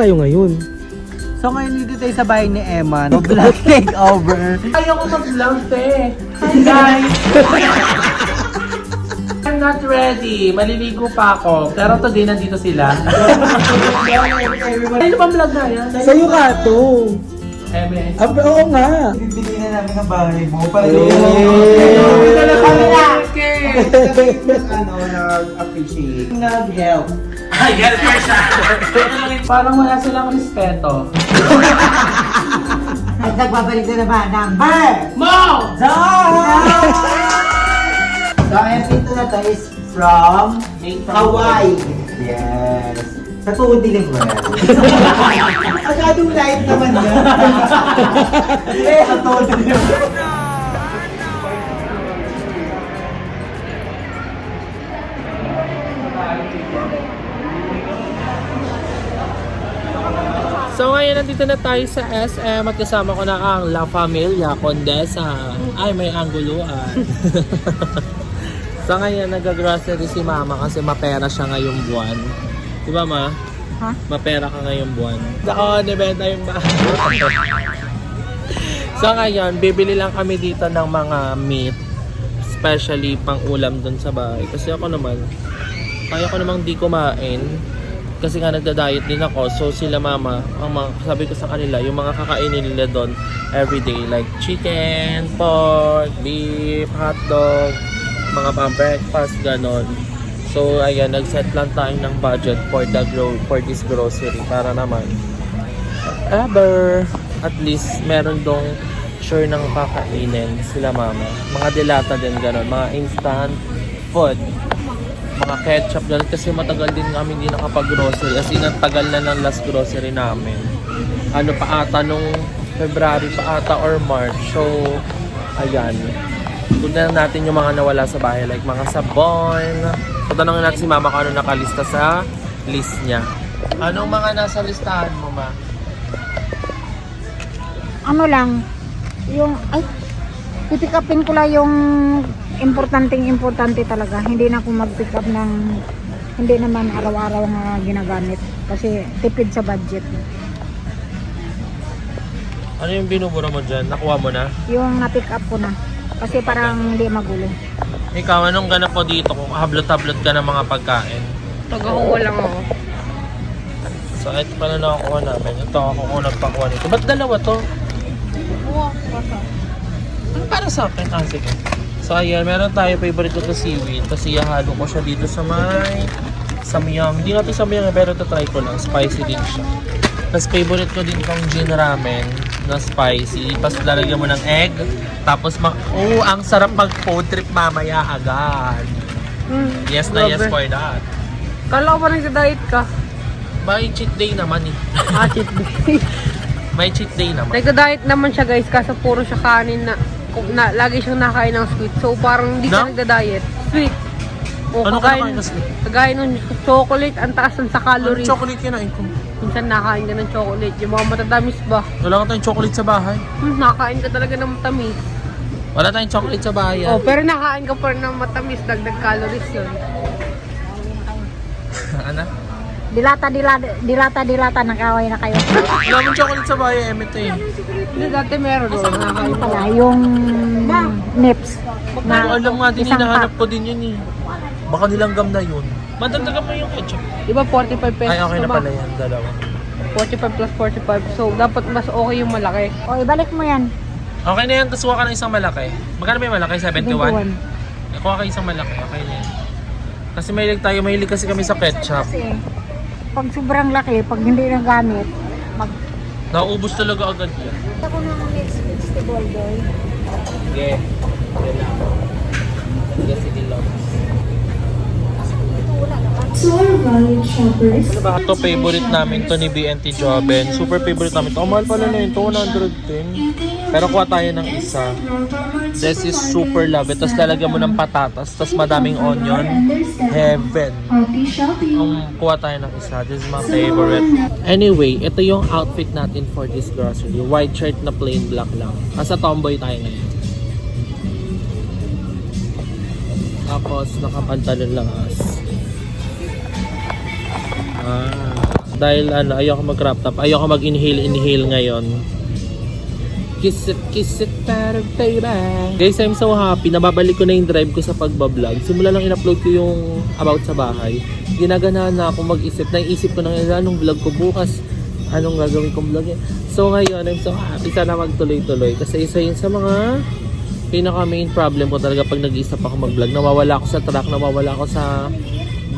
tayo ngayon? So ngayon dito tayo sa bahay ni Emma, no vlog takeover. Ayoko mag-vlog, te. Hi, guys! I'm not ready. Maliligo pa ako. Pero today, nandito sila. Ano bang vlog na yan? Sa'yo ka to. Eme. Oo nga. Bibili na namin ang bahay mo para nag-appreciate. Nag-help. Ay, get it first. Parang wala silang respeto. At nagbabalik na naman ng Bar! Mo! So, ang pinto na to is from Hawaii. Yes. Sa tuhod din well. Masyadong light naman yan. Eh, sa tuhod din So ngayon nandito na tayo sa SM at kasama ko na ang La Familia Condesa. Ay, may angguluan. So ngayon nag-grocery si Mama kasi mapera siya ngayong buwan. Di ba, Ma? Ha? Mapera ka ngayong buwan. Ako, nibenta yung bahay. So ngayon, bibili lang kami dito ng mga meat. Especially pang ulam dun sa bahay. Kasi ako naman, kaya ko namang di kumain. Kasi nga nagda-diet din ako. So sila Mama, ang mga, sabi ko sa kanila, yung mga kakainin nila doon everyday. Like chicken, pork, beef, hotdog, mga pang-breakfast, ganon. So ayan, nag-set lang tayo ng budget for this grocery para naman at least meron dong sure ng kakainin sila Mama. Mga dilata din ganon, mga instant food, mga ketchup doon kasi matagal din kami hindi nakapag-grocery. As in, ang tagal na ng last grocery namin. Ano pa ata nung February pa ata or March. So ayan, tignan natin yung mga nawala sa bahay, like mga sabon. So tanongin natin si Mama kung ano nakalista sa list niya. Anong mga nasa listahan mo, Ma? Ano lang, yung, pipick upin ko lang yung importante talaga. Hindi na ako mag-pick up ng, hindi naman araw-araw nga ginagamit. Kasi tipid sa budget. Ano yung binubura mo dyan? Nakuha mo na? Yung na-pick up ko na. Kasi parang hindi magulo. Ikaw, anong ganap po dito kung hablot-hablot ka ng mga pagkain? Nagkakuha lang ako. So, ito pala nakakuha namin. Ito ako kung nagpakuha nito. Ba't dalawa to? Ano para sa akin? Ah, sige. So, ayan. Meron tayo favorite ko to seaweed. Kasi ihalo ko siya dito sa may samyang. Hindi natin samyang pero ito try ko lang. Spicy din siya. Tapos favorite ko din itong gin ramen na spicy. Tapos lalagyan mo ng egg. Tapos, ang sarap mag-food trip mamaya agad. Yes na yes for that. Kala ko pa nagda-diet ka. May cheat day naman eh. Cheat day. May cheat day naman. Nagda-diet naman siya guys, kaso puro siya kanin na lagi siyang nakain ng sweet. So parang hindi siya nagda-diet. Sweet. O, Ano ka nakain na sweet? kagain ng chocolate, ang taas ng sa calories. Chocolate kinain ko. Minsan nakain ka ng chocolate. Yung mga matatamis ba? Wala ka tayong chocolate sa bahay. Nakain ka talaga ng matamis. Wala tayong chocolate sa bahay. Oh, pero nakain ka pa rin ng matamis. Dagdag calories yun. Ano? Dilata, nakaway na kayo. Wala mong chocolate sa bahay, Emmett eh. Hindi, dati meron. Nakain pa. Pala, yung nips. Hindi ko alam nga din, isang hinahanap pack. ko din yun eh. Baka nilanggam na yun. Madagdagan mo yung ketchup. Diba 45 pesos? Ay, okay na ba? pala yan, dalawa. 45 plus 45. So, dapat mas okay yung malaki. O, ibalik mo yan. Okay na yan, tapos kuha ka ng isang malaki. Magkano ba yung malaki? 71? Kuha ka isang malaki, okay na yan. Kasi mahilig kasi kami sa ketchup. Kasi, pag sobrang laki, pag hindi nagamit, Nauubos talaga agad yan. Ako ng mixed vegetable boy. Sige. Sige lang. Sige, sige lang. Ito favorite namin to ni BNT Joben. Super favorite namin to. Mahal pala na yun. 210. Pero kuha tayo ng isa. This is super love it. Tapos lalagyan mo ng patatas. Tapos madaming onion. Heaven. Kuha tayo ng isa. This is my favorite. Anyway, ito yung outfit natin for this grocery. White shirt na plain black lang. Nasa tomboy tayo ngayon. Tapos nakapantalon lang as. Dahil ayoko mag-crop top. Ayoko mag-inhale ngayon. Kiss it, para baby. Guys, I'm so happy. Nababalik ko na yung drive ko sa pagbablog. Simula lang in-upload ko yung about sa bahay. Ginaganahan na ako mag-isip. Naisip ko na ngayon, anong vlog ko bukas? Anong gagawin kong vlog? So ngayon, I'm so happy. Sana magtuloy-tuloy. Kasi isa yun sa mga pinaka main problem ko talaga pag nag-iisip ako mag-vlog. Nawawala ako sa track, nawawala ako sa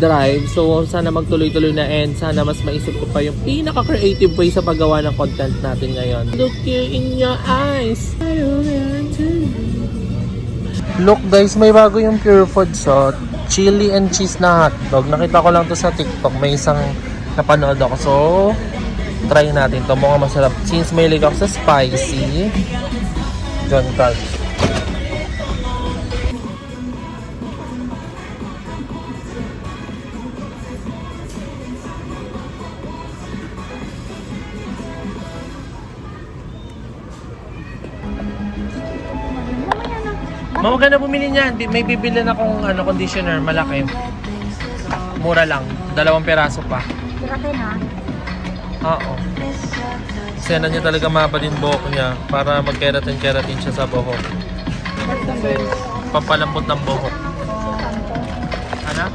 drive. So sana magtuloy-tuloy na and sana mas maisip ko pa yung pinaka-creative way sa paggawa ng content natin ngayon. Look you in your eyes. Look guys, may bago yung Pure Food so chili and cheese na hotdog. Nakita ko lang to sa TikTok. May isang napanood ako. So try natin to. Mukhang masarap. Since may lig ako sa spicy. John Carl. Mama, ka na bumili niyan. May bibili na akong conditioner, malaki. Mura lang. 2 peraso pa. Malaki na. Oo. Sena niya talaga maba din buhok niya para mag-keratin siya sa buhok. Pampalambot ng buhok. Ano?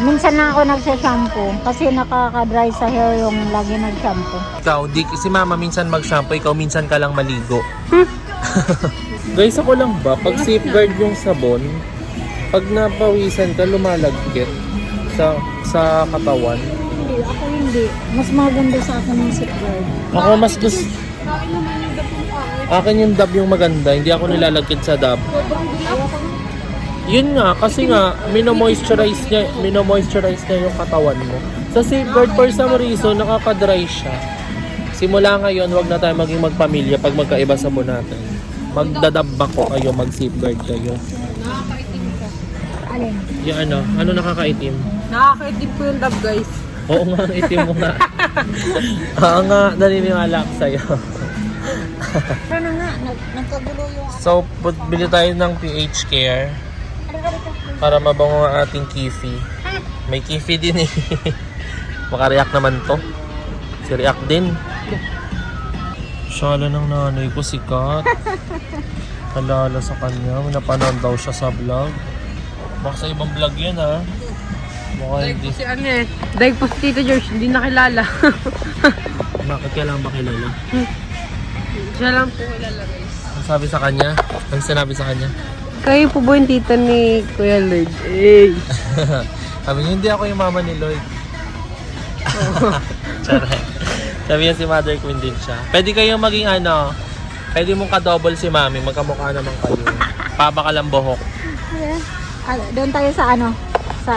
Minsan na ako nagsha-shampoo kasi nakaka-dry sa hair yung lagi nag-shampoo. Ikaw, si mama minsan mag-shampoo, ikaw minsan ka lang maligo. Guys, ako lang ba? Pag safeguard yung sabon, pag napawisan ka, lumalagkit sa katawan. Hindi, ako hindi. Mas maganda sa akin yung safeguard. Ako mas gusto. Akin yung dab yung maganda, hindi ako nilalagkit sa dab. Yun nga, kasi nga, mino-moisturize niya yung katawan mo. Sa safeguard, for some reason, nakaka-dry siya. Simula ngayon, wag na tayo maging magpamilya pag magkaiba sabon natin. Magdadab ko kayo, mag-safeguard kayo. Nakakaitim ka. Alin? Yung ano nakakaitim? Nakakaitim ko yung dab, guys. Oo nga, ang itim mo nga. Oo nga, naniniwala ako sa'yo. Ano nga, nagkagulo yung... So, bili tayo ng pH Care para mabango ang ating kifi. May kifi din eh. Makareact naman to. Si React din. Shala ng nanay ko, sikat. Kalala sa kanya. Napanood daw siya sa vlog. Baka sa ibang vlog yan ha. Baka Daig hindi. po si Daig po si Tito George, hindi nakilala. Bakit kailangan ba kilala? Siya lang po kilala, guys. Ang sabi sa kanya? Ang sinabi sa kanya? Kayo po ba yung tita ni Kuya Lloyd? Eh. Sabi niya, hindi ako yung mama ni Lloyd. Charay. Sabi niya si Mother Queen din siya. Pwede kayong maging pwede mong ka-double si Mami, magkamukha naman kayo. Paba ka lang buhok. Doon tayo sa sa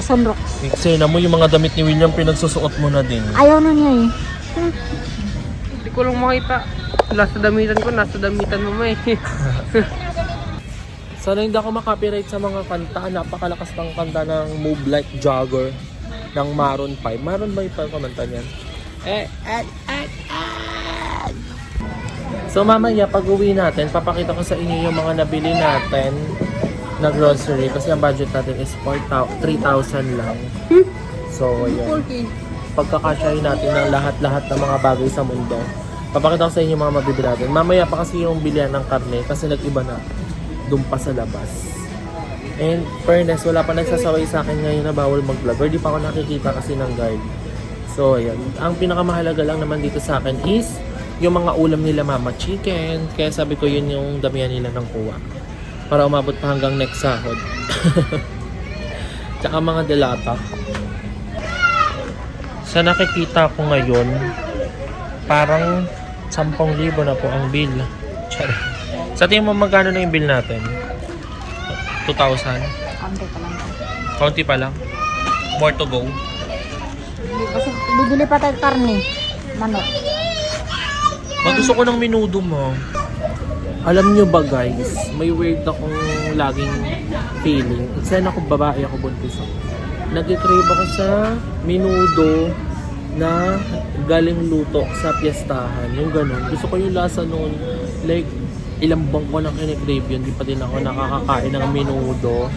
Sunrock. Eksena mo, yung mga damit ni William, pinagsusuot mo na din. Ayaw na niya eh. Hindi ko lang makita. Nasa damitan mo may. Sana hindi ako makapiright sa mga kanta. Napakalakas ng kanta ng Move Like Jogger ng Maroon 5. Maroon 5 pa kumanta niyan. So mamaya pag uwi natin, papakita ko sa inyo yung mga nabili natin na grocery kasi ang budget natin is 3,000 lang. So ayun. 4K. Pagkakasyahin natin ng lahat-lahat ng mga bagay sa mundo. Papakita ko sa inyo yung mga mabibili natin. Mamaya pa kasi yung bilihan ng karne kasi nag-iba na doon pa sa labas. And fairness, wala pa nagsasaway sa akin ngayon na bawal mag-vlog. Or di pa ako nakikita kasi ng guard. So ayan, ang pinakamahalaga lang naman dito sa akin is yung mga ulam nila mama, chicken. Kaya sabi ko yun yung damihan nila ng kuha. Para umabot pa hanggang next sahod. Tsaka mga delata. Sa nakikita ko ngayon, parang 10,000 na po ang bill. Charot. Sa tingin mo magkano na yung bill natin? 2,000? Konti pa lang. Konti pa lang? More to go? Kasi bibili pa tayo karne. Manok. Gusto ko ng minudo mo. Alam nyo ba guys, may weird akong laging feeling. Sana ako babae ako buntis ako. Nag-crave ako sa minudo na galing luto sa piyestahan. Yung ganun. Gusto ko yung lasa noon. Like, ilang buwan ko lang kine-crave yun. Di pa din ako nakakakain ng minudo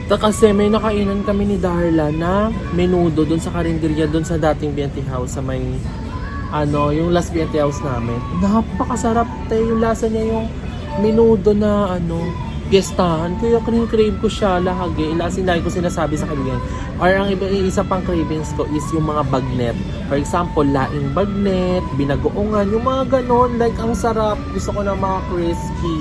Kasi may nakainan kami ni Darla na menudo doon sa karinderya doon sa dating BNT House sa may yung last BNT House namin. Napakasarap yung lasa niya yung menudo na piestahan. Kaya crave ko siya lagi. Lagi ko sinasabi sa kanya. Or ang isa pang cravings ko is yung mga bagnet. For example, laing bagnet, binagoongan, yung mga ganon. Like, ang sarap. Gusto ko ng mga crispy.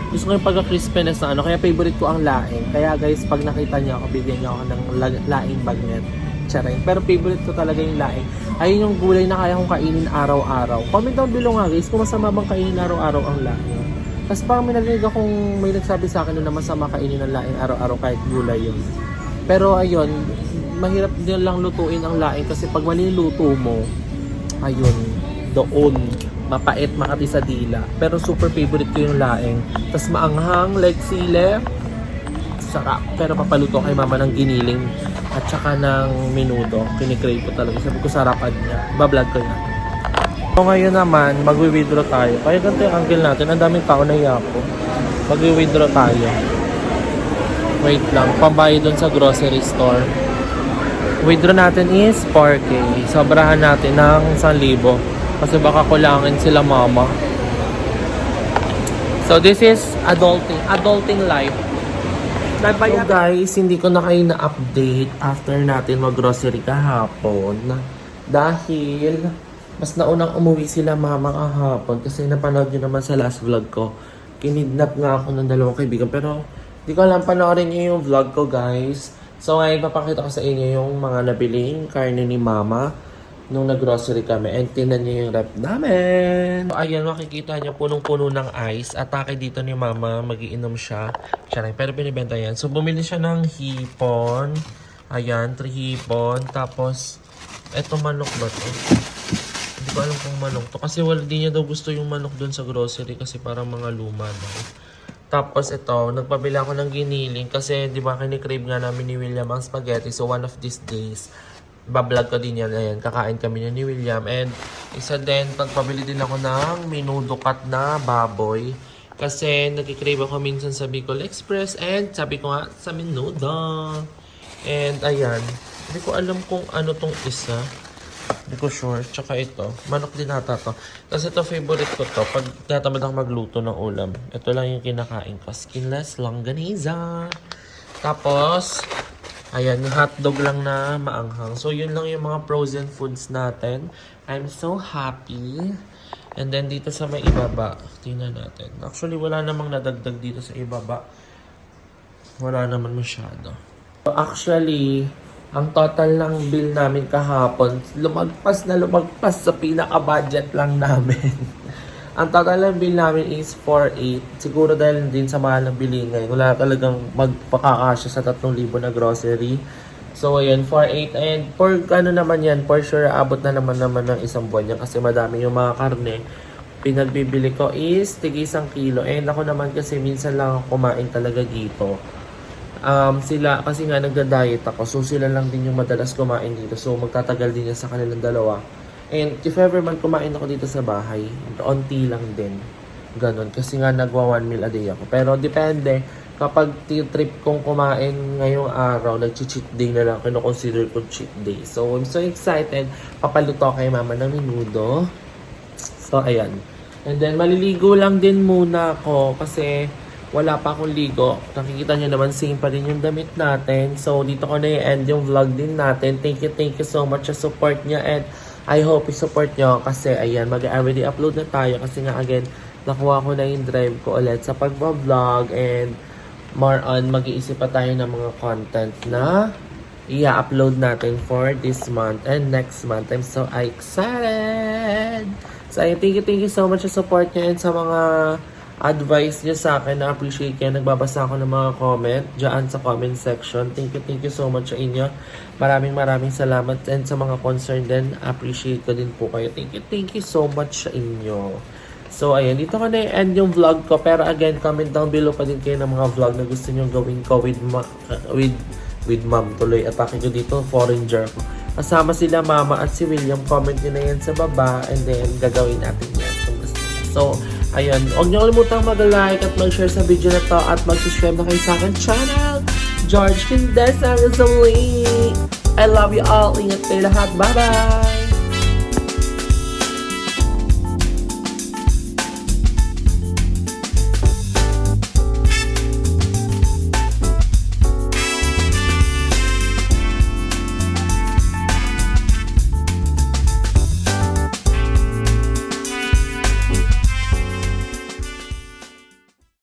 Gusto ko yung pagka-crispiness na Kaya favorite ko ang laing. Kaya guys, pag nakita niyo ako, bigyan niyo ako ng laing bagnet. Charing. Pero favorite ko talaga yung laing. Ayun yung gulay na kaya kong kainin araw-araw. Comment down below nga guys kung masama bang kainin araw-araw ang laing. Tapos parang may narinig akong may nagsabi sa akin na masama kainin ng laing araw-araw kahit gulay yun. Pero ayun, mahirap din lang lutuin ang laing kasi pag maluluto mo, ayun, doon, mapait, makati sa dila. Pero super favorite ko yung laing. Tapos maanghang, like sile, sarap. Pero papaluto kay mama ng giniling at saka ng menudo. Kinikrave ko talaga. Sabi ko sarapan niya. Bablog ko yan. So ngayon naman, mag-withdraw tayo. Kaya ganito yung angle natin. Ang daming tao na yapo. Mag-withdraw tayo. Wait lang. Pambayad dun sa grocery store. Withdraw natin is 4K. Sobrahan natin ng 1,000. Kasi baka kulangin sila mama. So this is adulting life. So guys, hindi ko na kayo na-update after natin mag-grocery kahapon. Dahil mas naunang umuwi sila mama kahapon kasi napanood nyo naman sa last vlog ko. Kinidnap nga ako ng dalawang kaibigan pero di ko alam panoorin nyo yung vlog ko guys. So ngayon papakita ko sa inyo yung mga nabiling karne ni mama nung nag-grocery kami. And tinan nyo yung rep namin. So ayan, makikita nyo punong-puno ng ice. Atake dito ni mama, magiinom siya. Pero binibenta yan. So bumili siya ng hipon. Ayan, 3 hipon. Tapos, eto manok ba to? Hindi ko alam kung manok to. Kasi di niya daw gusto yung manok dun sa grocery kasi parang mga luma daw. Tapos ito, nagpabila ako ng giniling kasi di ba kinikrave nga namin ni William ang spaghetti. So one of these days, bablog ko din yan. Ayan, kakain kami ni William. And isa din, pagpabili din ako ng menudo cut na baboy. Kasi nagkikrave ako minsan sa Bicol Express. And sabi ko nga, sa menudo. And ayan, hindi ko alam kung ano tong isa. Hindi ko sure. Tsaka ito. Manok din ata to. Kasi ito favorite ko to. Pag natamad ako magluto ng ulam. Ito lang yung kinakain ko. Skinless longganisa. Tapos, ayan, hotdog lang na maanghang. So, yun lang yung mga frozen foods natin. I'm so happy. And then, dito sa may ibaba. Tingnan natin. Actually, wala namang nadagdag dito sa ibaba. Wala naman masyado. So, actually, ang total ng bill namin kahapon, lumagpas sa pinaka-budget lang namin. Ang total ng bill namin is 4,800. Siguro dahil din sa mahal ng bilihin ngayon. Wala talagang magpakakasya sa 3,000 na grocery. So, ayan, 4,800. And for naman yan, for sure, abot na naman ng isang buwan yan. Kasi madami yung mga karne. Pinagbibili ko is tig 1 kilo. And ako naman kasi minsan lang kumain talaga dito. Sila, kasi nga nagda-diet ako, so sila lang din yung madalas kumain dito. So, magtatagal din yan sa kanilang dalawa. And if ever man kumain ako dito sa bahay, onti lang din. Ganon. Kasi nga nagwa 1 meal a day ako. Pero depende. Kapag trip kong kumain ngayong araw, nag-cheat day na lang. Kino-consider ko cheat day. So, I'm so excited. Papaluto kay mama ng menudo. So, ayan. And then, maliligo lang din muna ako. Kasi wala pa akong ligo. Nakikita nyo naman, same pa rin yung damit natin. So, dito ko na i-end yung vlog din natin. Thank you so much sa support niya. And I hope i-support nyo kasi ayan, mag-already upload na tayo kasi nga again, nakuha ko na yung drive ko ulit sa pag-vlog and more on, mag-iisip pa tayo ng mga content na i-upload natin for this month and next month. I'm so excited! So ayun, thank you so much sa support nyo and sa mga advice niyo sa akin. Na-appreciate kaya nagbabasa ako ng mga comment dyan sa comment section. Thank you so much sa inyo. Maraming salamat and sa mga concern din, appreciate ko din po kayo. Thank you so much sa inyo. So ayan, dito ko na i-end yung vlog ko. Pero again, comment down below pa din kayo ng mga vlog na gusto nyo gawin ko with mom tuloy. Atake ko dito, foreigner ko. Kasama sila mama at si William. Comment nyo na yan sa baba and then gagawin natin yan kung gusto nyo. So ayun, huwag niyo kalimutang mag-like at mag-share sa video na to at mag-subscribe na kayo sa akin channel George Quindesa Rizali. I love you all. Ingat kayo lahat. Bye-bye!